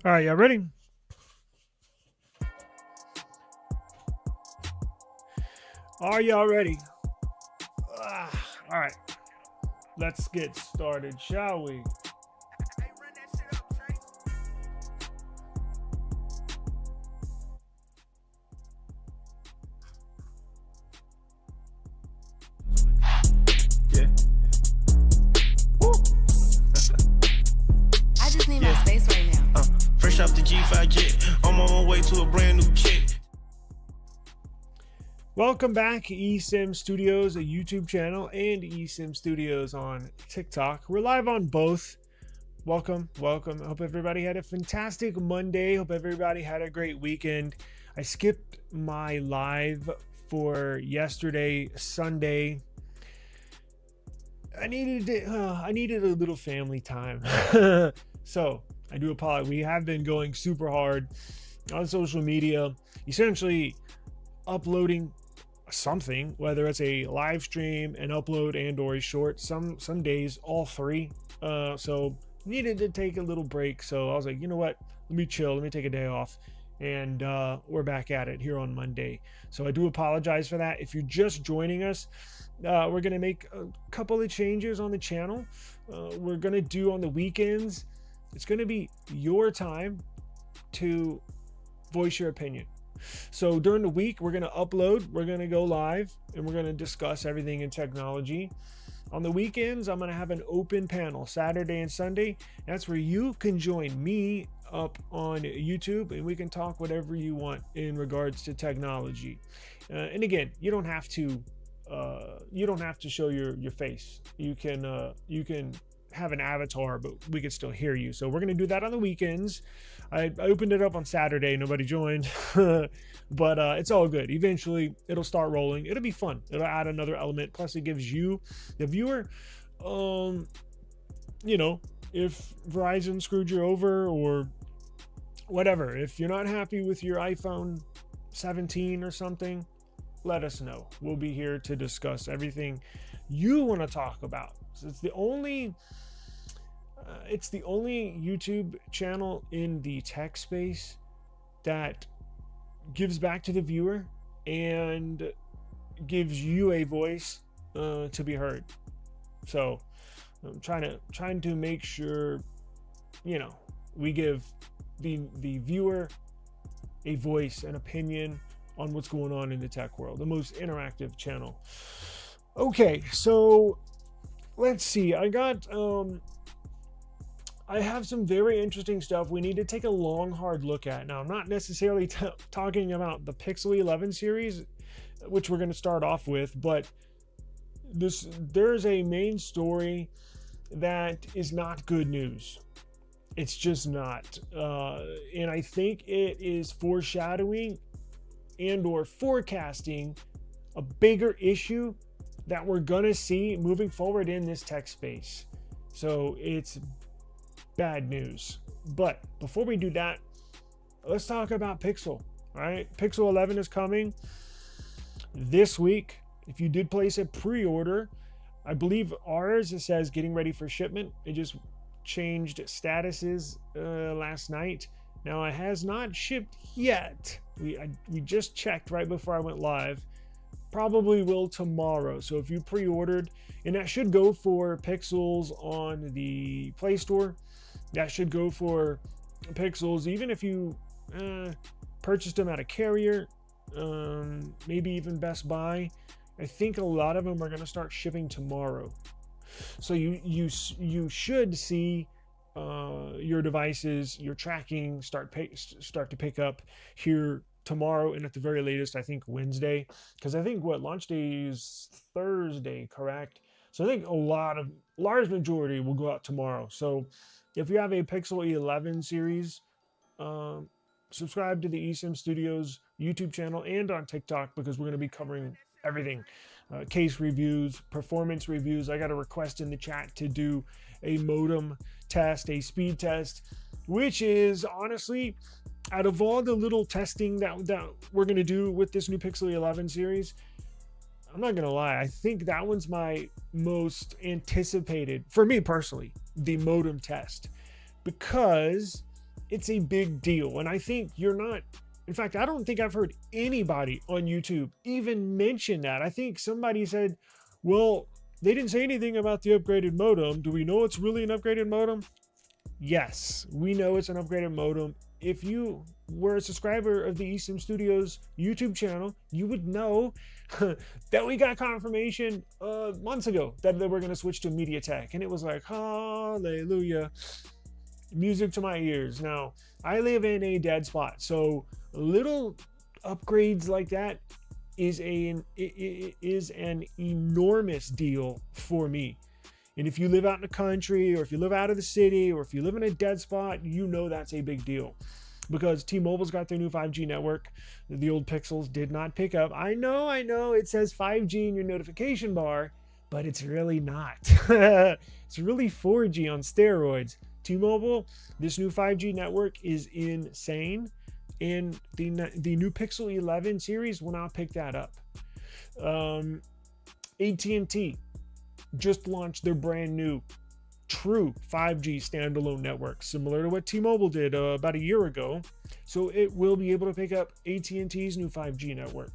All right, y'all ready? Are y'all ready? All right, let's get started, shall we? Yeah. Woo. I just need my space right now. Fresh off the G5 jet, I'm on my way to a brand new kit. Welcome back, eSIM Studios, a YouTube channel, and eSIM Studios on TikTok. We're live on both. Welcome. Hope everybody had a fantastic Monday. Hope everybody had a great weekend. I skipped my live for yesterday, Sunday. I needed a little family time. So I do apologize. We have been going super hard on social media, essentially uploading something, whether it's a live stream, an upload, and or a short. Some days all three. So needed to take a little break. So I was like, you know what? Let me chill. Let me take a day off. And we're back at it here on Monday. So I do apologize for that. If you're just joining us, we're going to make a couple of changes on the channel. We're going to do on the weekends. It's going to be your time to voice your opinion. So during the week, we're going to upload, we're going to go live, and we're going to discuss everything in technology. On the weekends, I'm going to have an open panel Saturday and Sunday. That's where you can join me up on YouTube and we can talk whatever you want in regards to technology. And again, you don't have to show your face. You can have an avatar, but we can still hear you. So we're going to do that on the weekends. I opened it up on Saturday. Nobody joined, but it's all good. Eventually, it'll start rolling. It'll be fun. It'll add another element. Plus, it gives you, the viewer, if Verizon screwed you over or whatever, if you're not happy with your iPhone 17 or something, let us know. We'll be here to discuss everything you want to talk about. So it's the only YouTube channel in the tech space that gives back to the viewer and gives you a voice to be heard. So I'm trying to make sure, we give the viewer a voice, an opinion on what's going on in the tech world, the most interactive channel. Okay, so let's see. I have some very interesting stuff we need to take a long, hard look at. Now, I'm not necessarily talking about the Pixel 11 series, which we're going to start off with, but there's a main story that is not good news. It's just not. And I think it is foreshadowing and or forecasting a bigger issue that we're gonna see moving forward in this tech space. So it's bad news. But before we do that, let's talk about Pixel. All right, Pixel 11 is coming this week. If you did place a pre-order, I believe ours, it says getting ready for shipment. It just changed statuses last night. Now it has not shipped yet. We just checked right before I went live. Probably will tomorrow. So if you pre-ordered, and that should go for Pixels on the Play Store, that should go for Pixels even if you purchased them at a carrier, maybe even Best Buy. I think a lot of them are going to start shipping tomorrow. So you should see your devices, your tracking start to pick up here tomorrow, and at the very latest, I think Wednesday, because I think launch day is Thursday, correct? So I think large majority will go out tomorrow. So if you have a Pixel 11 series, subscribe to the eSIM Studios YouTube channel and on TikTok, because we're going to be covering everything. Case reviews, performance reviews. I got a request in the chat to do a modem test, a speed test, which is honestly, out of all the little testing that we're going to do with this new Pixel 11 series, I'm not going to lie, I think that one's my most anticipated, for me personally, the modem test, because it's a big deal. And I think you're not, in fact, I don't think I've heard anybody on YouTube even mention that. I think somebody said, well, they didn't say anything about the upgraded modem. Do we know it's really an upgraded modem? Yes, we know it's an upgraded modem. If you were a subscriber of the eSIM Studios YouTube channel, you would know that we got confirmation months ago that they were going to switch to MediaTek. And it was like, hallelujah, music to my ears. Now, I live in a dead spot, so little upgrades like that is an enormous deal for me. And if you live out in the country, or if you live out of the city, or if you live in a dead spot, you know that's a big deal. Because T-Mobile's got their new 5G network. The old Pixels did not pick up. I know, it says 5G in your notification bar, but it's really not. It's really 4G on steroids. T-Mobile, this new 5G network is insane. And the new Pixel 11 series will now pick that up. AT&T just launched their brand new true 5G standalone network, similar to what T-Mobile did about a year ago. So it will be able to pick up AT&T's new 5G network.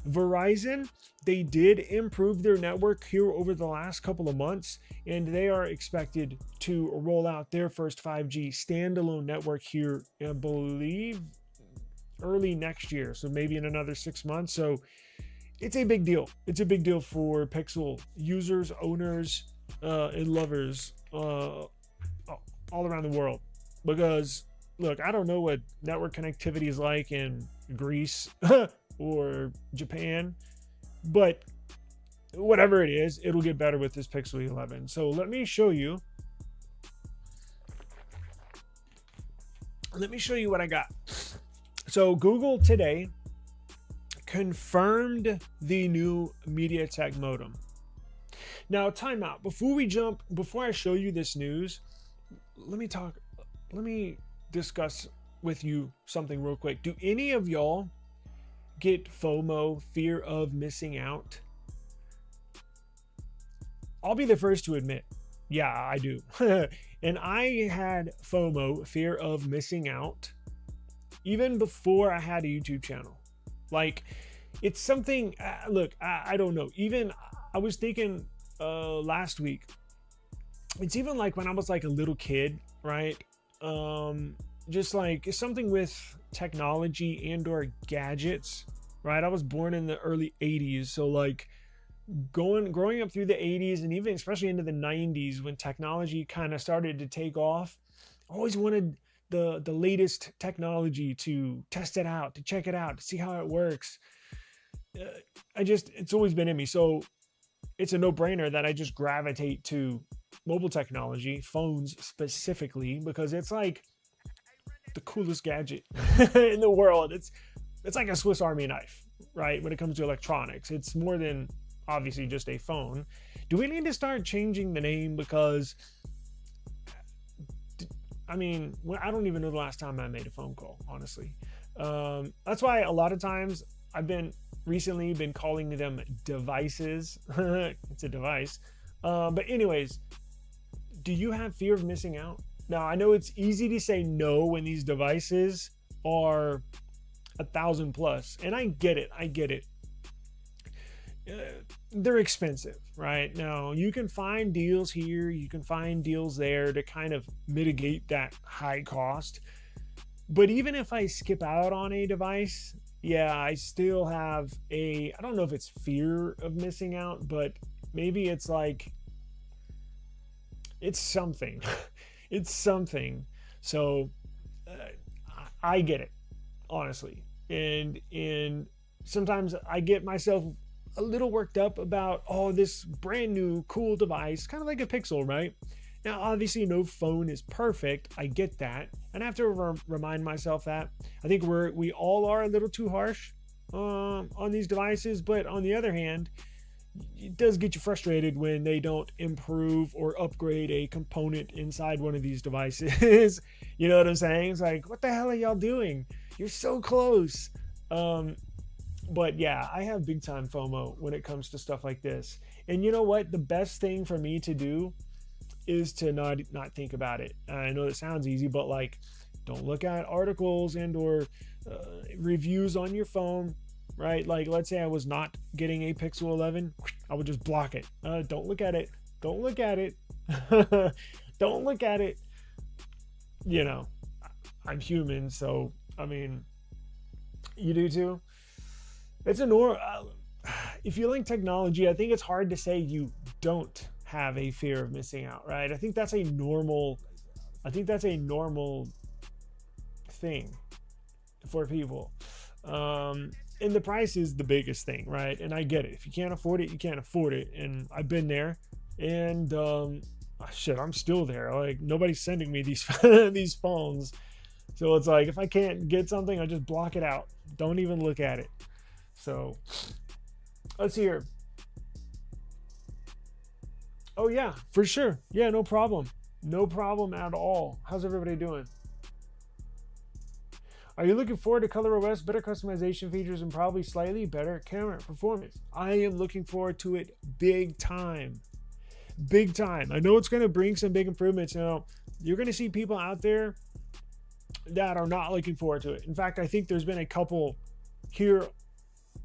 Verizon, they did improve their network here over the last couple of months, and they are expected to roll out their first 5G standalone network here, I believe, early next year. So maybe in another 6 months. So it's a big deal. It's a big deal for Pixel users, owners, and lovers all around the world. Because, look, I don't know what network connectivity is like in Greece or Japan, but whatever it is, it'll get better with this Pixel 11. So let me show you. Let me show you what I got. So Google today confirmed the new MediaTek modem. Now, time out. Before I show you this news, let me discuss with you something real quick. Do any of y'all get FOMO, fear of missing out? I'll be the first to admit, yeah, I do. And I had FOMO, fear of missing out, even before I had a YouTube channel. Like, it's something, look, I don't know. Even, I was thinking last week, it's even like when I was like a little kid, right? Just like something with technology and or gadgets, right? I was born in the early 80s. So like growing up through the 80s and even especially into the 90s when technology kind of started to take off, I always wanted the latest technology, to test it out, to check it out, to see how it works. It's always been in me. So it's a no-brainer that I just gravitate to mobile technology, phones specifically, because it's like the coolest gadget in the world. It's like a Swiss Army knife, right? When it comes to electronics, it's more than obviously just a phone. Do we need to start changing the name? Because I mean, I don't even know the last time I made a phone call, honestly. That's why a lot of times I've recently been calling them devices. It's a device. But anyways, do you have fear of missing out? Now, I know it's easy to say no when these devices are 1,000 plus, and I get it. They're expensive, right? Now, you can find deals here, you can find deals there to kind of mitigate that high cost. But even if I skip out on a device, yeah, I still have I don't know if it's fear of missing out, but maybe it's like, it's something. It's something. So I get it, honestly. And sometimes I get myself a little worked up about, this brand new cool device, kind of like a Pixel, right? Now, obviously, no phone is perfect. I get that. And I have to remind myself that. I think we all are a little too harsh on these devices. But on the other hand, it does get you frustrated when they don't improve or upgrade a component inside one of these devices. You know what I'm saying? It's like, what the hell are y'all doing? You're so close. But yeah, I have big time FOMO when it comes to stuff like this. And you know what? The best thing for me to do is to not think about it. I know it sounds easy, but like Don't look at articles and or reviews on your phone, right? Like, let's say I was not getting a Pixel 11, I would just block it. Don't look at it. Don't look at it. Don't look at it. You know, I'm human, so I mean, you do too. It's a if you link technology, I think it's hard to say you don't have a fear of missing out, right? I think that's a normal thing for people. And the price is the biggest thing, right? And I get it. If you can't afford it, you can't afford it. And I've been there. And shit, I'm still there. Like, nobody's sending me these these phones. So it's like, if I can't get something, I just block it out. Don't even look at it. So let's see here. Oh yeah, for sure. Yeah, no problem. No problem at all. How's everybody doing? Are you looking forward to ColorOS, better customization features, and probably slightly better camera performance? I am looking forward to it big time. Big time. I know it's going to bring some big improvements. You know, you're going to see people out there that are not looking forward to it. In fact, I think there's been a couple here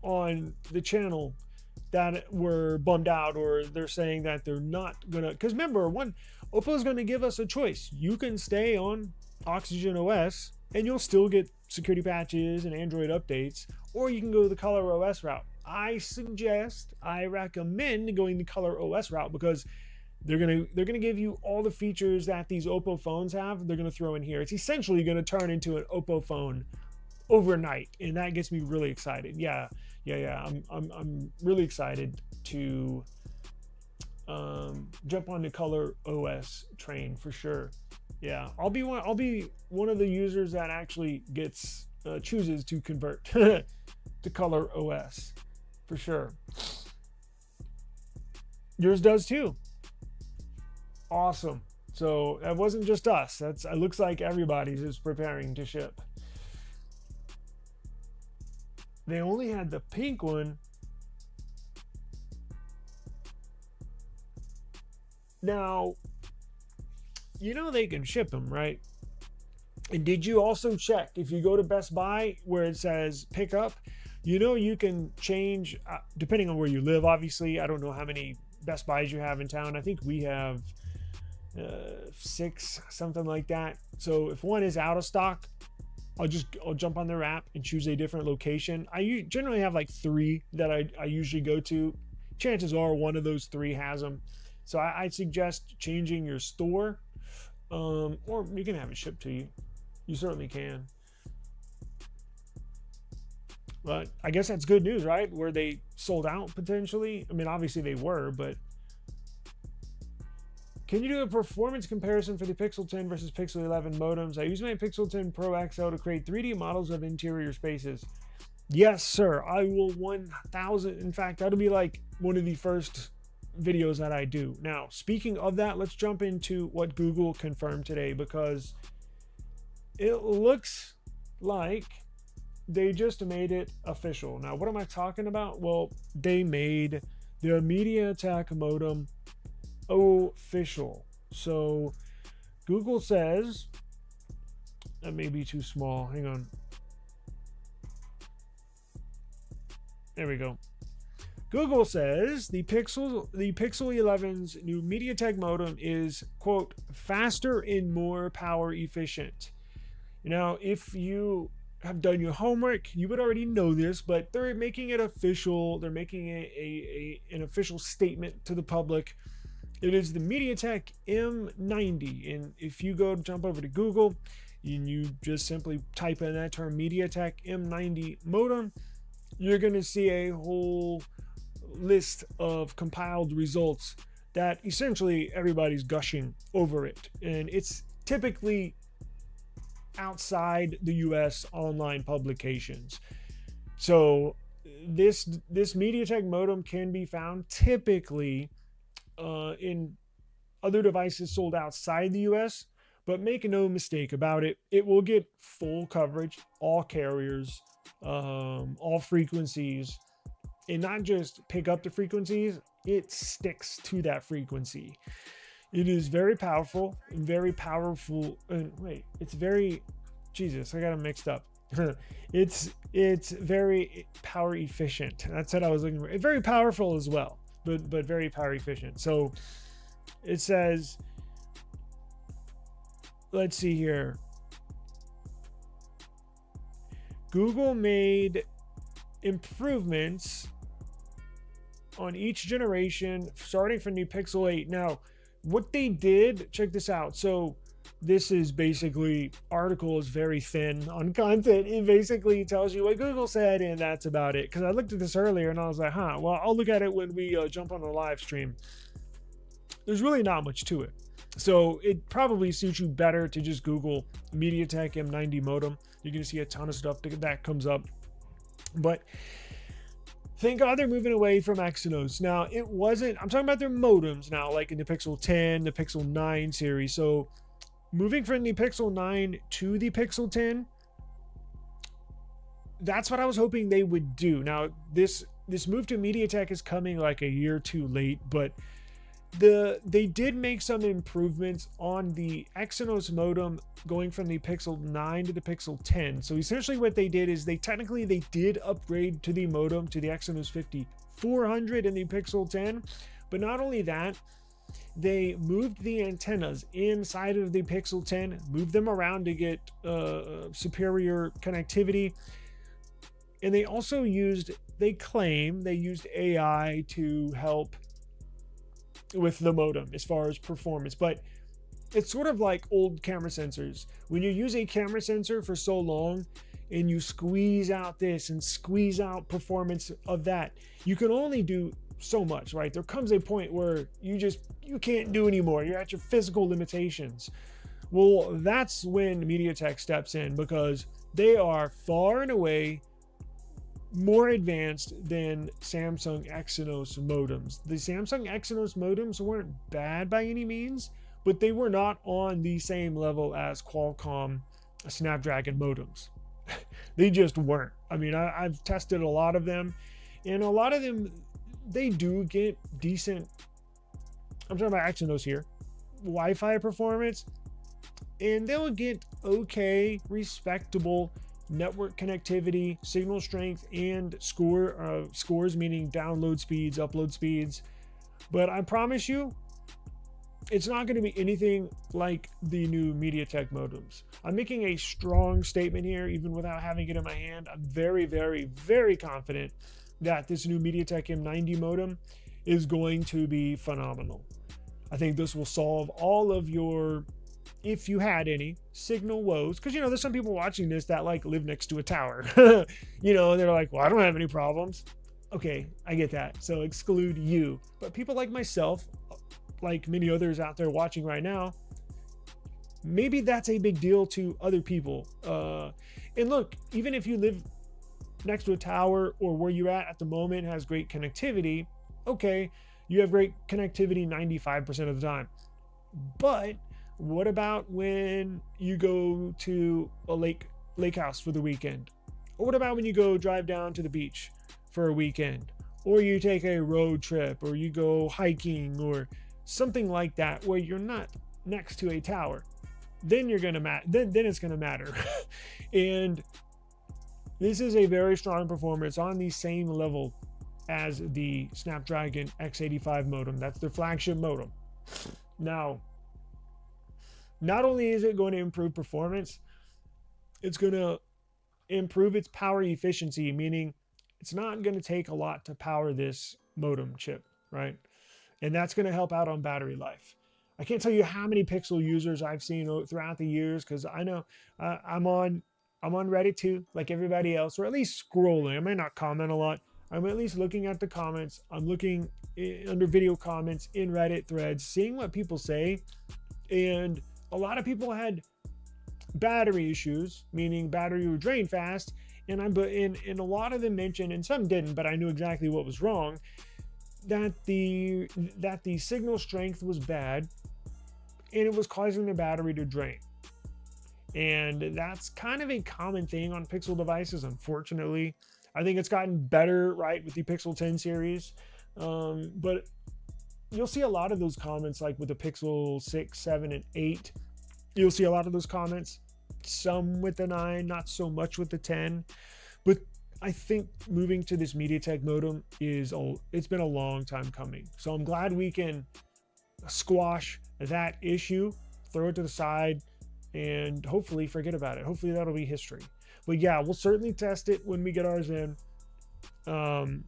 on the channel that were bummed out, or they're saying that they're not gonna, because remember, Oppo is going to give us a choice. You can stay on Oxygen OS and you'll still get security patches and Android updates, or you can go the ColorOS route. I recommend going the ColorOS route, because they're gonna give you all the features that these Oppo phones have. They're gonna throw in here. It's essentially gonna turn into an Oppo phone overnight, and that gets me really excited. Yeah. I'm really excited to jump on the ColorOS train for sure. Yeah, I'll be one of the users that actually chooses to convert to ColorOS for sure. Yours does too. Awesome. So that wasn't just us. It looks like everybody's is preparing to ship. They only had the pink one. Now, you know they can ship them, right? And did you also check, if you go to Best Buy where it says pick up, you know you can change, depending on where you live, obviously. I don't know how many Best Buys you have in town. I think we have 6, something like that. So if one is out of stock, I'll jump on their app and choose a different location. I generally have like 3 that I usually go to. Chances are one of those 3 has them. So I'd suggest changing your store, or you can have it shipped to you. You certainly can. But I guess that's good news, right? Were they sold out potentially? I mean, obviously they were, but can you do a performance comparison for the Pixel 10 versus Pixel 11 modems? I use my Pixel 10 Pro XL to create 3D models of interior spaces. Yes, sir. I will 1000. In fact, that'll be like one of the first videos that I do. Now, speaking of that, let's jump into what Google confirmed today, because it looks like they just made it official. Now, what am I talking about? Well, they made the MediaTek modem official. So Google says, that may be too small. Hang on. There we go. Google says the Pixel 11's new MediaTek modem is, quote, faster and more power efficient. Now, if you have done your homework, you would already know this, but they're making it official. They're making an official statement to the public. It is the MediaTek M90, and if you jump over to Google and you just simply type in that term, MediaTek M90 modem, you're going to see a whole list of compiled results that essentially everybody's gushing over it, and it's typically outside the US online publications. So this MediaTek modem can be found typically in other devices sold outside the US, but make no mistake about it, it will get full coverage, all carriers, all frequencies, and not just pick up the frequencies, it sticks to that frequency. It is very powerful, and very powerful. It's very Jesus, I got them mixed up. It's very power efficient. That's what I was looking for. It's very powerful as well, but very power efficient. So it says, let's see here. Google made improvements on each generation starting from the Pixel 8. Now, what they did, check this out. So this is basically, article is very thin on content. It basically tells you what Google said, and that's about it. Because I looked at this earlier and I was like, well, I'll look at it when we jump on the live stream. There's really not much to it. So it probably suits you better to just Google MediaTek M90 modem. You're going to see a ton of stuff that comes up. But thank God they're moving away from Exynos. Now, it wasn't, I'm talking about their modems now, like in the Pixel 10, the Pixel 9 series. So moving from the Pixel 9 to the Pixel 10, that's what I was hoping they would do. Now, this move to MediaTek is coming like a year too late, but they did make some improvements on the Exynos modem going from the Pixel 9 to the Pixel 10. So essentially what they did is they did upgrade to the modem to the Exynos 5400 in the Pixel 10. But not only that, they moved the antennas inside of the Pixel 10, moved them around to get superior connectivity. And they also claim they used AI to help with the modem as far as performance. But it's sort of like old camera sensors. When you use a camera sensor for so long and you squeeze out this and squeeze out performance of that, you can only do so much, right? There comes a point where you can't do anymore. You're at your physical limitations. Well, that's when MediaTek steps in, because they are far and away more advanced than Samsung Exynos modems. The Samsung Exynos modems weren't bad by any means, but they were not on the same level as Qualcomm Snapdragon modems. They just weren't. I mean, I've tested a lot of them, and a lot of them, they do get decent, I'm talking about Exynos here, Wi-Fi performance, and they'll get okay, respectable network connectivity, signal strength, and scores, meaning download speeds, upload speeds. But I promise you, it's not going to be anything like the new MediaTek modems. I'm making a strong statement here, even without having it in my hand. I'm very, very, very confident that this new MediaTek M90 modem is going to be phenomenal. I think this will solve all of your, if you had any, signal woes. Because, there's some people watching this that live next to a tower. And they're like, well, I don't have any problems. Okay, I get that. So exclude you. But people like myself, like many others out there watching right now, maybe that's a big deal to other people. And look, even if you live next to a tower, or where you're at the moment has great connectivity, okay, you have great connectivity 95% of the time. But what about when you go to a lake house for the weekend? Or what about when you go drive down to the beach for a weekend? Or you take a road trip, or you go hiking, or something like that, where you're not next to a tower? Then you're gonna then it's gonna matter. And this is a very strong performance on the same level as the Snapdragon X85 modem. That's their flagship modem. Now, not only is it going to improve performance, it's going to improve its power efficiency, meaning it's not going to take a lot to power this modem chip, right? And that's going to help out on battery life. I can't tell you how many Pixel users I've seen throughout the years, because I know I'm on Reddit too, like everybody else, or at least scrolling. I might not comment a lot. I'm at least looking at the comments. I'm looking under video comments in Reddit threads, seeing what people say. And a lot of people had battery issues, meaning battery would drain fast. And a lot of them mentioned, and some didn't, but I knew exactly what was wrong, that the signal strength was bad and it was causing the battery to drain. And that's kind of a common thing on Pixel devices, unfortunately. I think it's gotten better, right, with the Pixel 10 series. But you'll see a lot of those comments, like with the Pixel 6, 7, and 8. You'll see a lot of those comments. some with the 9, not so much with the 10. But I think moving to this MediaTek modem it's been a long time coming. So I'm glad we can squash that issue, throw it to the side, and hopefully forget about it. Hopefully that'll be history. But yeah, we'll certainly test it when we get ours in. I'm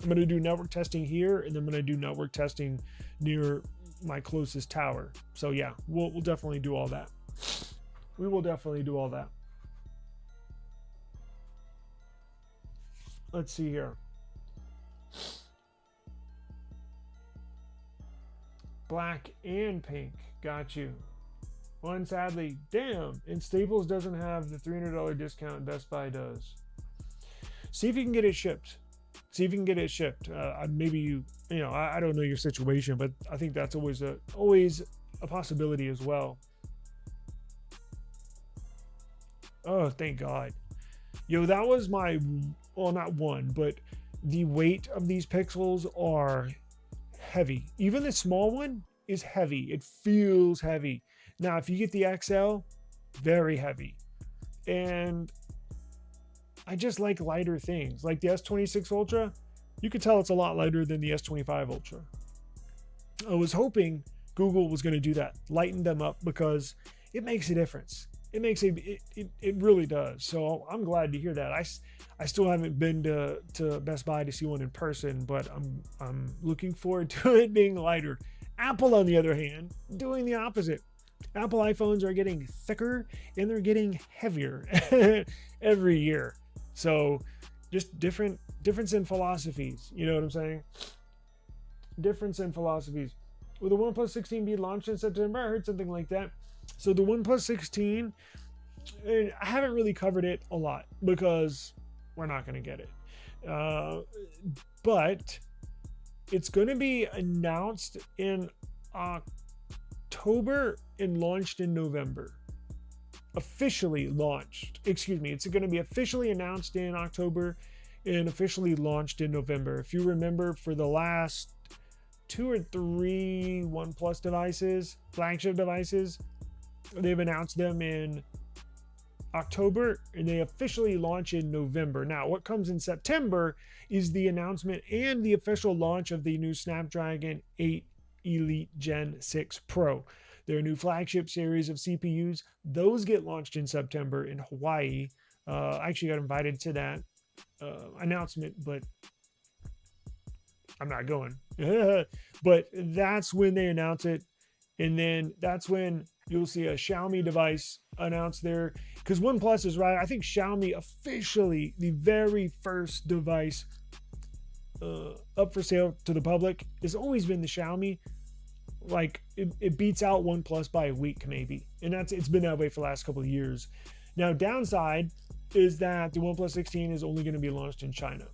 going to do network testing here, and then I'm going to do network testing near my closest tower. So yeah, we'll definitely do all that. We will definitely do all that. Let's see here. Black and pink. Got you. One, sadly, damn. And Staples doesn't have the $300 discount Best Buy does. See if you can get it shipped. See if you can get it shipped. Maybe I don't know your situation, but I think that's always a possibility as well. Oh, thank God. Yo, that was not one, but the weight of these pixels are heavy. Even the small one is heavy. It feels heavy. Now, if you get the XL, very heavy. And I just like lighter things. Like the S26 Ultra, you could tell it's a lot lighter than the S25 Ultra. I was hoping Google was going to do that, lighten them up, because it makes a difference. It really does. So I'm glad to hear that. I still haven't been to Best Buy to see one in person, but I'm looking forward to it being lighter. Apple, on the other hand, doing the opposite. Apple iPhones are getting thicker and they're getting heavier every year. So just difference in philosophies. You know what I'm saying? Difference in philosophies. Will the OnePlus 16 be launched in September? I heard something like that. So the OnePlus 16, I haven't really covered it a lot because we're not going to get it. But it's going to be announced in October and launched in November. Officially launched. Excuse me. It's going to be officially announced in October and officially launched in November. If you remember, for the last 2 or 3 OnePlus devices, flagship devices, they've announced them in October and they officially launch in November. Now, what comes in September is the announcement and the official launch of the new Snapdragon 8 Elite Gen 6 Pro. Their new flagship series of CPUs. Those get launched in September in Hawaii. I actually got invited to that announcement, but I'm not going. But that's when they announce it. And then that's when you'll see a Xiaomi device announced there. Because OnePlus is right. I think Xiaomi officially, the very first device up for sale to the public, has always been the Xiaomi. Like it beats out OnePlus by a week maybe. And it's been that way for the last couple of years. Now, downside is that the OnePlus 16 is only going to be launched in China.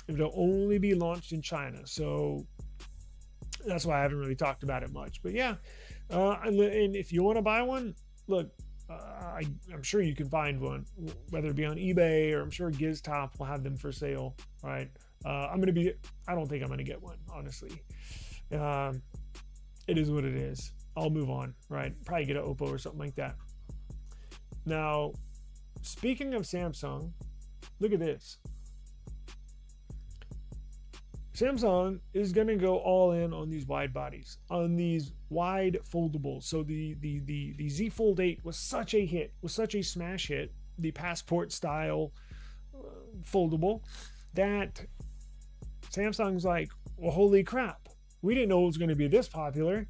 It'll only be launched in China. So that's why I haven't really talked about it much. But yeah, and if you want to buy one, look, I'm sure you can find one, whether it be on eBay or I'm sure GizTop will have them for sale. Right? I don't think I'm going to get one, honestly. It is what it is. I'll move on, right? Probably get an Oppo or something like that. Now, speaking of Samsung, look at this. Samsung is going to go all in on these wide bodies, on these wide foldables. So the Z Fold 8 was such a hit, was such a smash hit, the Passport style foldable, that Samsung's like, well, holy crap. We didn't know it was going to be this popular.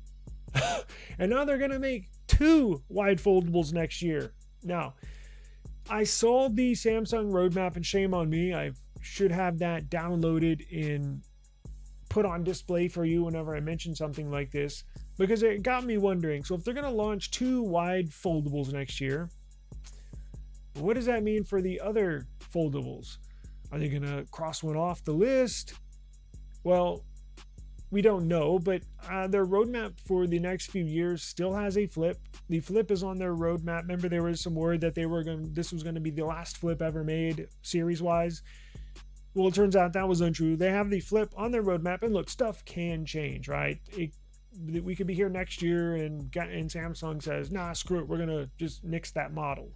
And now they're going to make 2 wide foldables next year. Now, I saw the Samsung roadmap, and shame on me. I should have that downloaded and put on display for you whenever I mention something like this, because it got me wondering. So if they're going to launch 2 wide foldables next year, what does that mean for the other foldables? Are they going to cross one off the list? Well, we don't know, but their roadmap for the next few years still has a flip. The flip is on their roadmap. Remember, there was some word that this was going to be the last flip ever made series-wise. Well, it turns out that was untrue. They have the flip on their roadmap, and look, stuff can change, right? we could be here next year and Samsung says, nah, screw it, we're gonna just nix that model.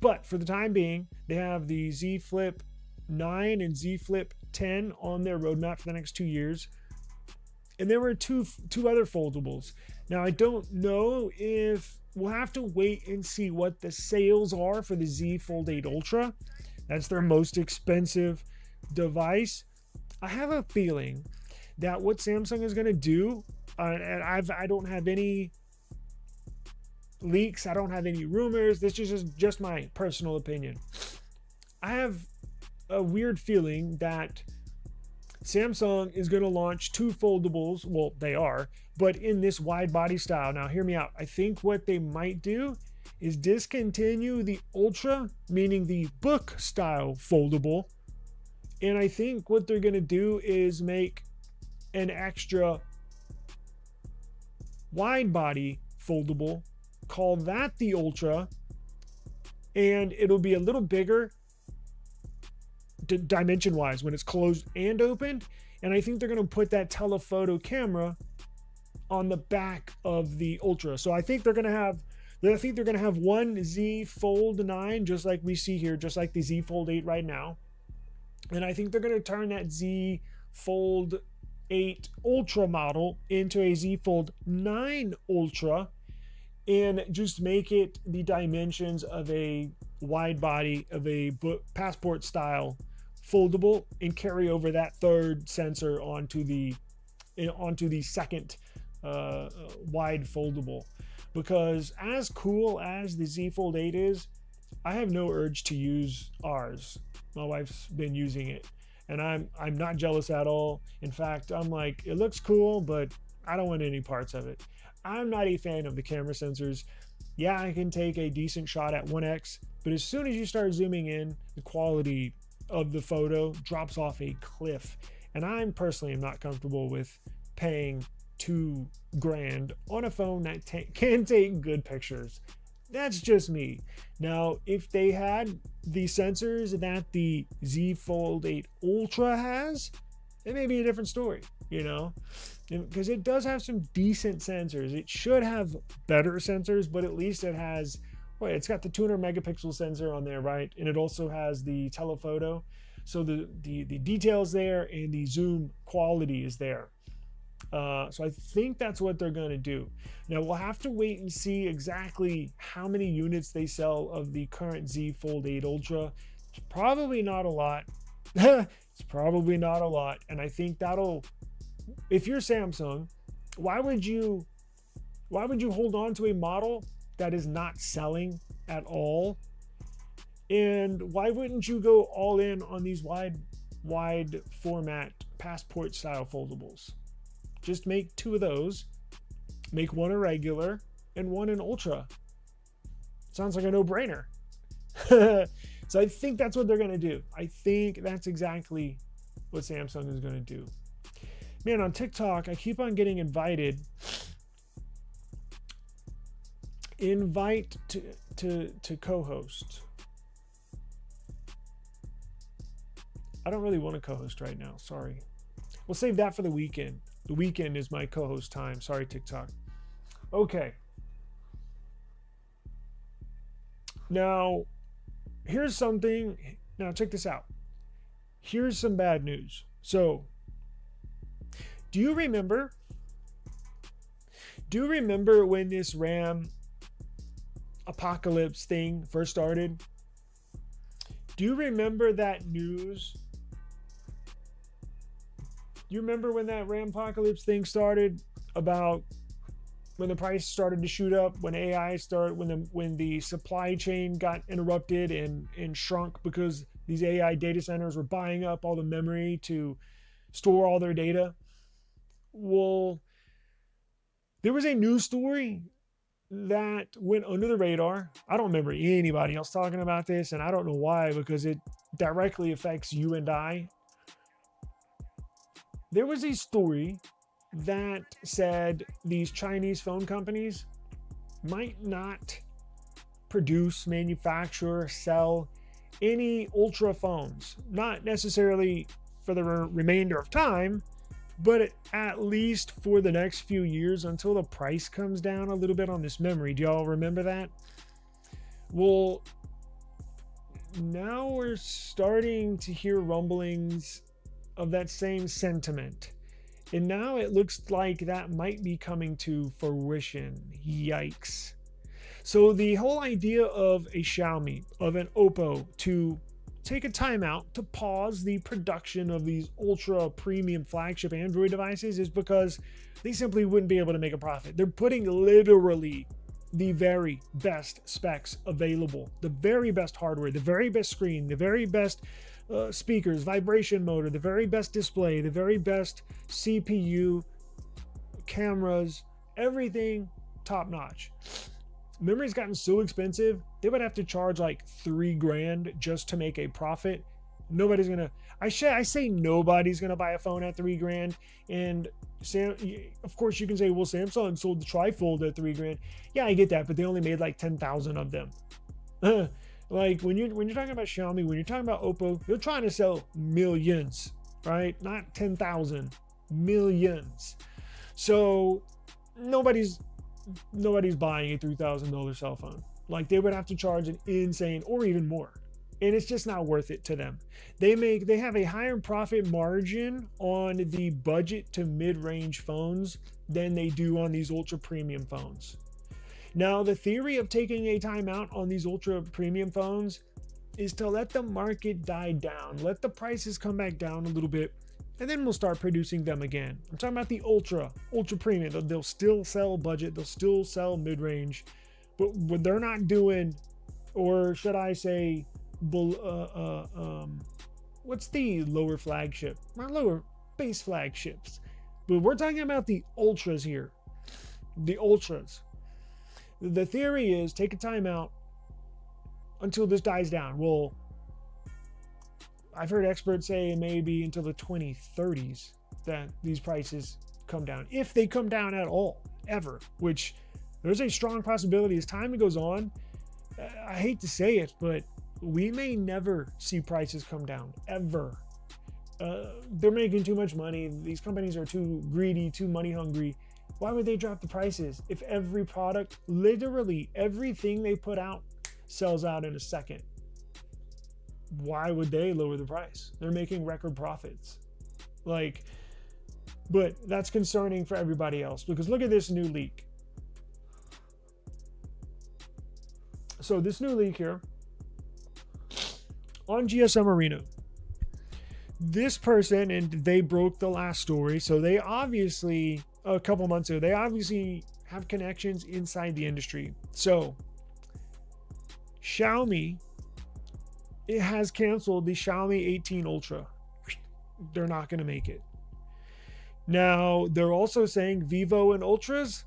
But for the time being, they have the Z Flip 9 and Z Flip 10 on their roadmap for the next 2 years. And there were two other foldables. Now I don't know if we'll have to wait and see what the sales are for the Z Fold 8 Ultra. That's their most expensive device. I have a feeling that what Samsung is going to do, and I don't have any leaks, I don't have any rumors, this is just my personal opinion. I have a weird feeling that Samsung is going to launch 2 foldables. Well, they are, but in this wide body style. Now, hear me out. I think what they might do is discontinue the Ultra, meaning the book style foldable. And I think what they're going to do is make an extra wide body foldable, call that the Ultra, and it'll be a little bigger dimension wise when it's closed and opened. And I think they're going to put that telephoto camera on the back of the Ultra. So I think they're going to have one Z Fold 9 just like we see here, just like the Z Fold 8 right now. And I think they're going to turn that Z Fold 8 Ultra model into a Z Fold 9 Ultra and just make it the dimensions of a wide body, of a passport style foldable, and carry over that third sensor onto the second wide foldable. Because as cool as the Z Fold 8 is, I have no urge to use ours. My wife's been using it, and I'm not jealous at all. In fact, I'm like, it looks cool, but I don't want any parts of it. I'm not a fan of the camera sensors. Yeah, I can take a decent shot at 1x, but as soon as you start zooming in, the quality of the photo drops off a cliff. And I'm personally not comfortable with paying $2,000 on a phone that can take good pictures. That's just me. Now, if they had the sensors that the Z Fold 8 Ultra has, it may be a different story, you know, because it does have some decent sensors. It should have better sensors, but at least it has, well, it's got the 200 megapixel sensor on there, right? And it also has the telephoto. So the details there and the zoom quality is there. So I think that's what they're going to do. Now we'll have to wait and see exactly how many units they sell of the current Z Fold 8 Ultra. It's probably not a lot. It's probably not a lot. And I think that'll, if you're Samsung, why would you hold on to a model that is not selling at all? And why wouldn't you go all in on these wide format passport style foldables? Just make 2 of those, make one a regular and one an Ultra. Sounds like a no-brainer. So I think that's what they're going to do. I think that's exactly what Samsung is going to do. Man, on TikTok, I keep on getting invited. Invite to co-host. I don't really want to co-host right now. Sorry. We'll save that for the weekend. The weekend is my co-host time. Sorry, TikTok. Okay. Now, here's something. Now, check this out. Here's some bad news. So, do you remember when this RAM apocalypse thing first started? Do you remember that news? You remember when that RAM apocalypse thing started, about when the price started to shoot up, when AI started, when the supply chain got interrupted and shrunk because these AI data centers were buying up all the memory to store all their data? Well, there was a news story that went under the radar. I don't remember anybody else talking about this, and I don't know why, because it directly affects you and I. There was a story that said these Chinese phone companies might not produce, manufacture, sell any Ultra phones. Not necessarily for the remainder of time, But at least for the next few years, until the price comes down a little bit on this memory. Do y'all remember that? Well, now we're starting to hear rumblings of that same sentiment. And now it looks like that might be coming to fruition. Yikes. So the whole idea of a Xiaomi, of an Oppo to take a timeout to pause the production of these ultra premium flagship Android devices is because they simply wouldn't be able to make a profit. They're putting literally the very best specs available, the very best hardware, the very best screen, the very best speakers, vibration motor, the very best display, the very best CPU, cameras, everything top notch. Memory's gotten so expensive, they would have to charge like $3,000 just to make a profit. Nobody's gonna, I say nobody's gonna buy a phone at $3,000. And of course you can say, well, Samsung sold the trifold at $3,000. Yeah, I get that, but they only made like 10,000 of them. Like when you're talking about Xiaomi, when you're talking about Oppo, they're trying to sell millions, right? Not 10,000, millions. So nobody's buying a $3,000 cell phone. Like they would have to charge an insane or even more. And it's just not worth it to them. They have a higher profit margin on the budget to mid-range phones than they do on these ultra premium phones. Now, the theory of taking a timeout on these ultra premium phones is to let the market die down, let the prices come back down a little bit, and then we'll start producing them again. I'm talking about the ultra premium. They'll still sell budget, they'll still sell mid-range, but what they're not doing, or should I say, what's the lower flagship? Not lower, base flagships. But we're talking about the ultras here. The ultras. The theory is take a timeout until this dies down. Well, I've heard experts say maybe until the 2030s that these prices come down. If they come down at all, ever. Which there's a strong possibility as time goes on. I hate to say it, but we may never see prices come down, ever. They're making too much money. These companies are too greedy, too money hungry. Why would they drop the prices if every product, literally everything they put out, sells out in a second? Why would they lower the price? They're making record profits. But that's concerning for everybody else because look at this new leak. So this new leak here on GSM Arena. This person, and they broke the last story, so they obviously, a couple months ago, they obviously have connections inside the industry. So Xiaomi, it has canceled the Xiaomi 18 Ultra. They're not going to make it. Now, they're also saying Vivo and Ultras.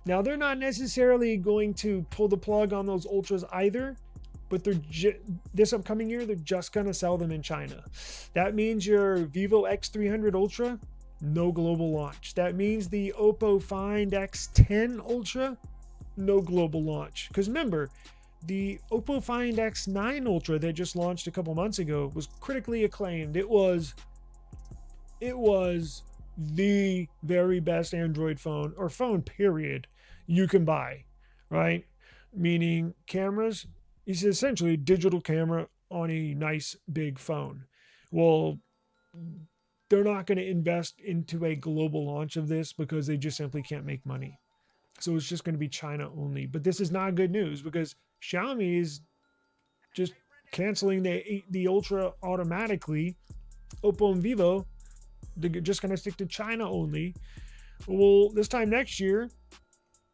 Now, they're not necessarily going to pull the plug on those Ultras either, but this upcoming year, they're just going to sell them in China. That means your Vivo X300 Ultra, no global launch. That means the Oppo Find X10 Ultra, no global launch. Because remember, the Oppo Find X9 Ultra that just launched a couple months ago was critically acclaimed. It was the very best Android phone, or phone period, you can buy, right? Meaning cameras, it's essentially digital camera on a nice big phone. Well, they're not going to invest into a global launch of this because they just simply can't make money. So it's just going to be China only. But this is not good news because Xiaomi is just canceling the Ultra automatically. Oppo and Vivo, they're just going to stick to China only. Well, this time next year,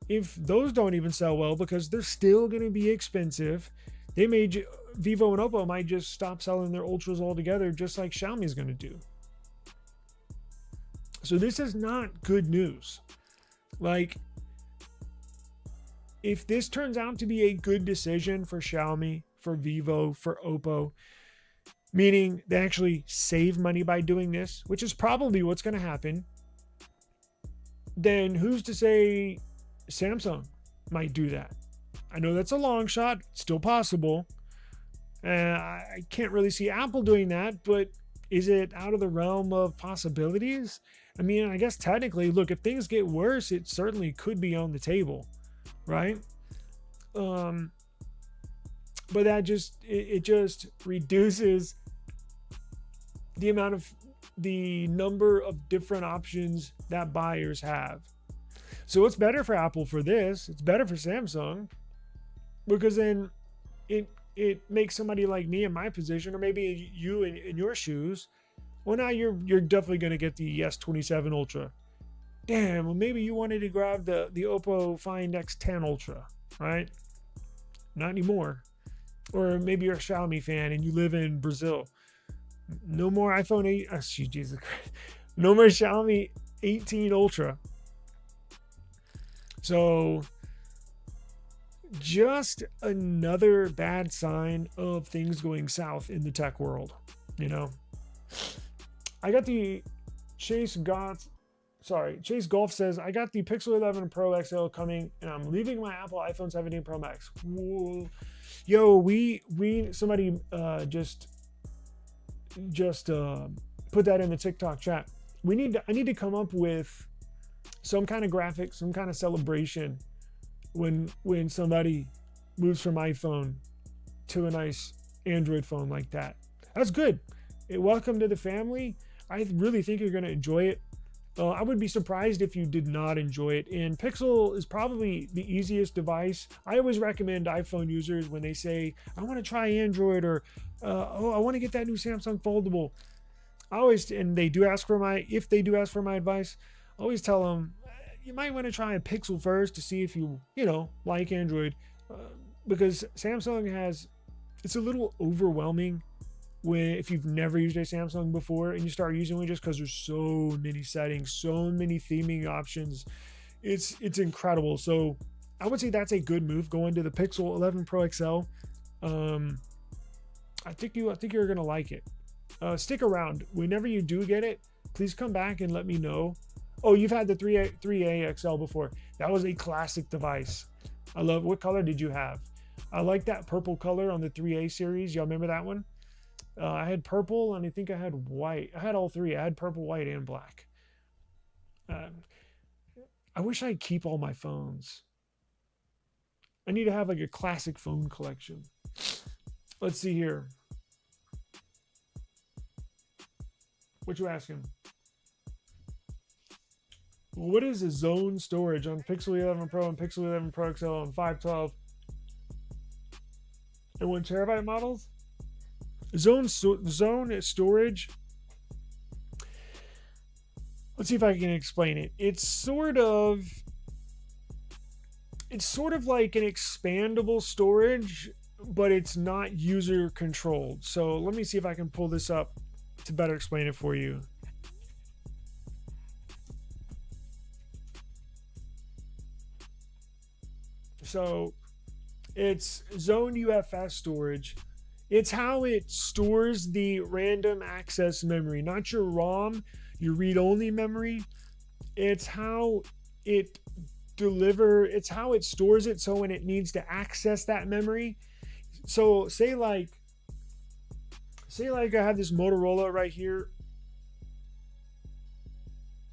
if those don't even sell well because they're still going to be expensive, Vivo and Oppo might just stop selling their Ultras altogether, just like Xiaomi is going to do. So this is not good news. If this turns out to be a good decision for Xiaomi, for Vivo, for Oppo, meaning they actually save money by doing this, which is probably what's going to happen, then who's to say Samsung might do that? I know that's a long shot, still possible. I can't really see Apple doing that, but is it out of the realm of possibilities? I mean, I guess technically, look, if things get worse, it certainly could be on the table, right? But that just it just reduces the number of different options that buyers have. So it's better for Apple for this. It's better for Samsung, because then it makes somebody like me in my position, or maybe you in your shoes. Well, now you're definitely going to get the S27 Ultra. Damn, well, maybe you wanted to grab the Oppo Find X10 Ultra, right? Not anymore. Or maybe you're a Xiaomi fan and you live in Brazil. No more iPhone 8. Oh, Jesus Christ. No more Xiaomi 18 Ultra. So, just another bad sign of things going south in the tech world, you know. I got the Chase Golf says, I got the Pixel 11 Pro XL coming and I'm leaving my Apple iPhone 17 Pro Max. Whoa. Yo, somebody just put that in the TikTok chat. I need to come up with some kind of graphic, some kind of celebration when somebody moves from iPhone to a nice Android phone like that. That's good. Welcome to the family. I really think you're going to enjoy it. I would be surprised if you did not enjoy it. And Pixel is probably the easiest device. I always recommend iPhone users when they say, I want to try Android, or I want to get that new Samsung Foldable. If they do ask for my advice, I always tell them, you might want to try a Pixel first to see if you like Android, because Samsung it's a little overwhelming if you've never used a Samsung before and you start using one, just because there's so many settings, so many theming options. It's incredible. So I would say that's a good move, going to the Pixel 11 Pro XL. I think you're gonna like it. Stick around. Whenever you do get it, please come back and let me know. Oh, you've had the 3A XL before. That was a classic device. What color did you have? I like that purple color on the 3A series. Y'all remember that one? I had purple, and I think I had white. I had all three. I had purple, white, and black. I wish I'd keep all my phones. I need to have like a classic phone collection. Let's see here. What you asking? What is the zone storage on Pixel 11 Pro and Pixel 11 Pro XL on 512 and 1 terabyte models? Zone storage. Let's see if I can explain it. It's sort of like an expandable storage, but it's not user controlled. So let me see if I can pull this up to better explain it for you. So it's Zone UFS storage. It's how it stores the random access memory, not your ROM, your read-only memory. It's how it stores it, so when it needs to access that memory. So say like I have this Motorola right here.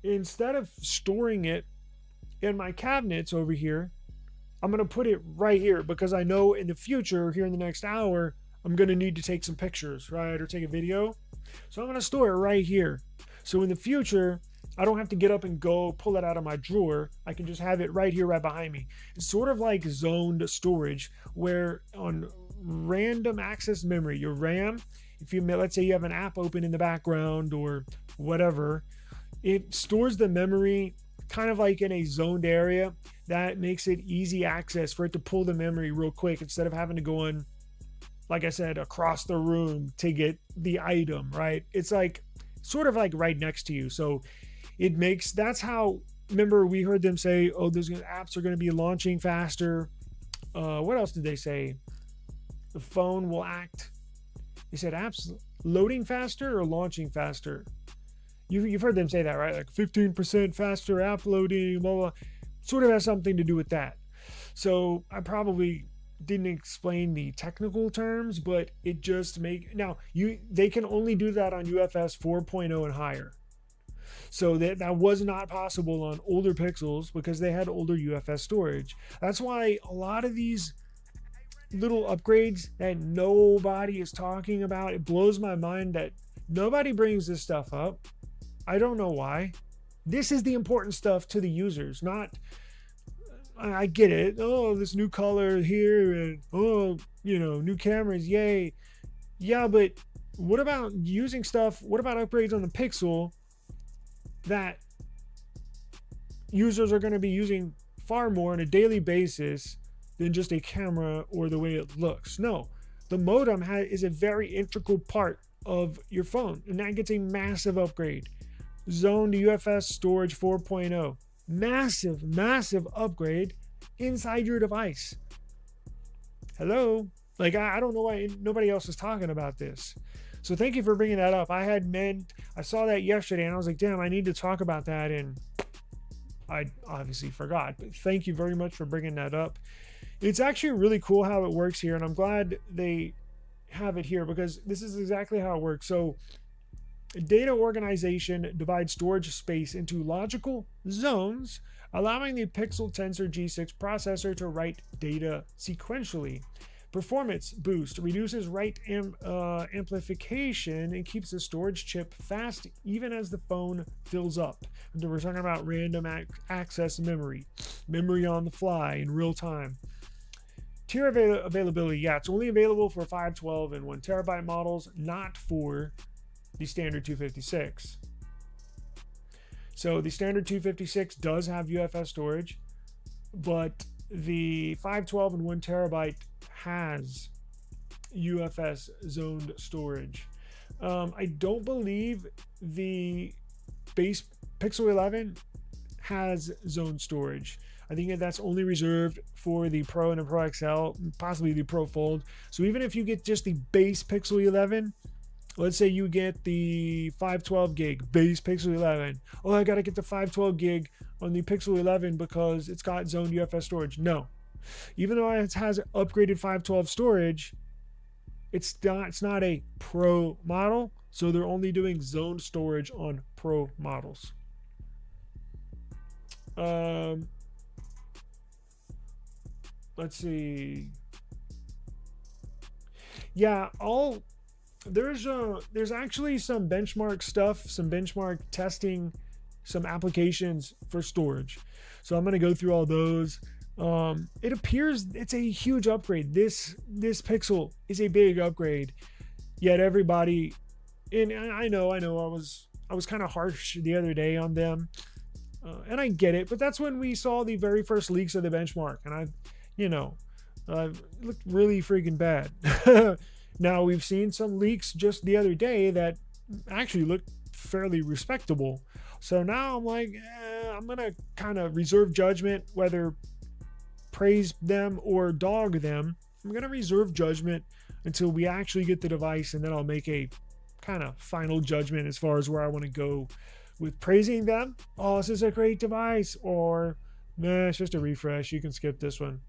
Instead of storing it in my cabinets over here, I'm going to put it right here, because I know in the future, here in the next hour, I'm going to need to take some pictures, right? Or take a video. So I'm going to store it right here. So in the future, I don't have to get up and go pull it out of my drawer. I can just have it right here, right behind me. It's sort of like zoned storage, where on random access memory, your RAM, let's say you have an app open in the background or whatever, it stores the memory kind of like in a zoned area that makes it easy access for it to pull the memory real quick, instead of having to go in, like I said, across the room to get the item, right? It's like sort of like right next to you. So that's how, remember we heard them say, oh, those apps are going to be launching faster. What else did they say? The phone will act. They said apps loading faster or launching faster. You've heard them say that, right? Like 15% faster app loading, blah, blah. Sort of has something to do with that. So I probably didn't explain the technical terms, but it just they can only do that on UFS 4.0 and higher. So that was not possible on older Pixels because they had older UFS storage. That's why a lot of these little upgrades that nobody is talking about, it blows my mind that nobody brings this stuff up. I don't know why. This is the important stuff to the users, not, I get it. Oh, this new color here, and new cameras, yay. Yeah, but what about using stuff? What about upgrades on the Pixel that users are going to be using far more on a daily basis than just a camera or the way it looks? No, the modem is a very integral part of your phone, and that gets a massive upgrade. Zoned UFS storage 4.0, massive upgrade inside your device. Hello, like I don't know why nobody else is talking about this. So thank you for bringing that up. I saw that yesterday and I was like, damn, I need to talk about that, and I obviously forgot. But thank you very much for bringing that up. It's actually really cool how it works here, and I'm glad they have it here because this is exactly how it works. So data organization divides storage space into logical zones, allowing the Pixel Tensor G6 processor to write data sequentially. Performance boost reduces write amplification and keeps the storage chip fast even as the phone fills up. We're talking about random access memory on the fly in real time. Tier availability, yeah, it's only available for 512 and 1 terabyte models, not for the standard 256. So the standard 256 does have UFS storage, but the 512 and 1 terabyte has UFS zoned storage. I don't believe the base Pixel 11 has zoned storage. I think that's only reserved for the Pro and the Pro XL, possibly the Pro Fold. So even if you get just the base Pixel 11, let's say you get the 512 gig base Pixel 11. Oh, I got to get the 512 gig on the Pixel 11 because it's got zoned UFS storage. No. Even though it has upgraded 512 storage, it's not a Pro model. So they're only doing zoned storage on Pro models. Let's see. Yeah, there's actually some benchmark stuff, some benchmark testing, some applications for storage. So I'm going to go through all those. It appears it's a huge upgrade. This Pixel is a big upgrade. Yet everybody, and I know I was kind of harsh the other day on them, and I get it. But that's when we saw the very first leaks of the benchmark, and it looked really freaking bad. Now we've seen some leaks just the other day that actually looked fairly respectable. So now I'm like, I'm gonna kind of reserve judgment whether praise them or dog them. I'm gonna reserve judgment until we actually get the device, and then I'll make a kind of final judgment as far as where I want to go with praising them. Oh, this is a great device, or nah, it's just a refresh. You can skip this one.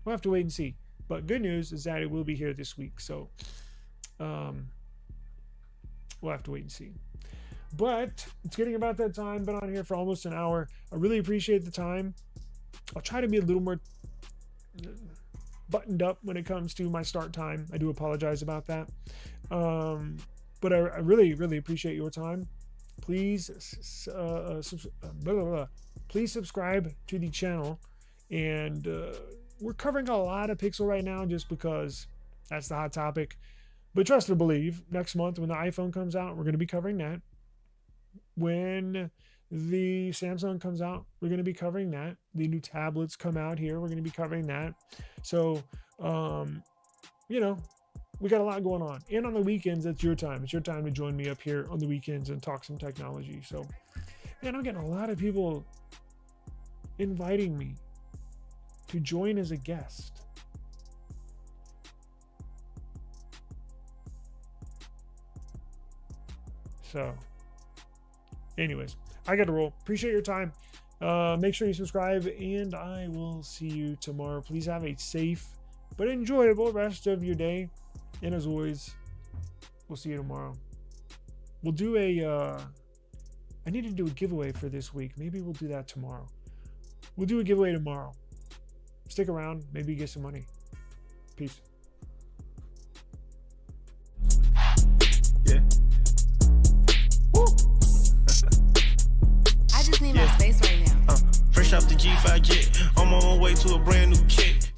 We'll have to wait and see. But good news is that it will be here this week. So we'll have to wait and see. But it's getting about that time. Been on here for almost an hour. I really appreciate the time. I'll try to be a little more buttoned up when it comes to my start time. I do apologize about that. But I really, really appreciate your time. Please, please subscribe to the channel. And we're covering a lot of Pixel right now just because that's the hot topic. But trust or believe, next month when the iPhone comes out, we're going to be covering that. When the Samsung comes out, we're going to be covering that. The new tablets come out here, we're going to be covering that. So, we got a lot going on. And on the weekends, it's your time. It's your time to join me up here on the weekends and talk some technology. So, man, I'm getting a lot of people inviting me to join as a guest. So, anyways, I got to roll. Appreciate your time. Make sure you subscribe, and I will see you tomorrow. Please have a safe but enjoyable rest of your day. And as always, we'll see you tomorrow. We'll do I need to do a giveaway for this week. Maybe we'll do that tomorrow. We'll do a giveaway tomorrow. Stick around. Maybe get some money. Peace. Yeah. Woo. I just need my space right now. Fresh off the G5 jet, I'm on my way to a brand new kick.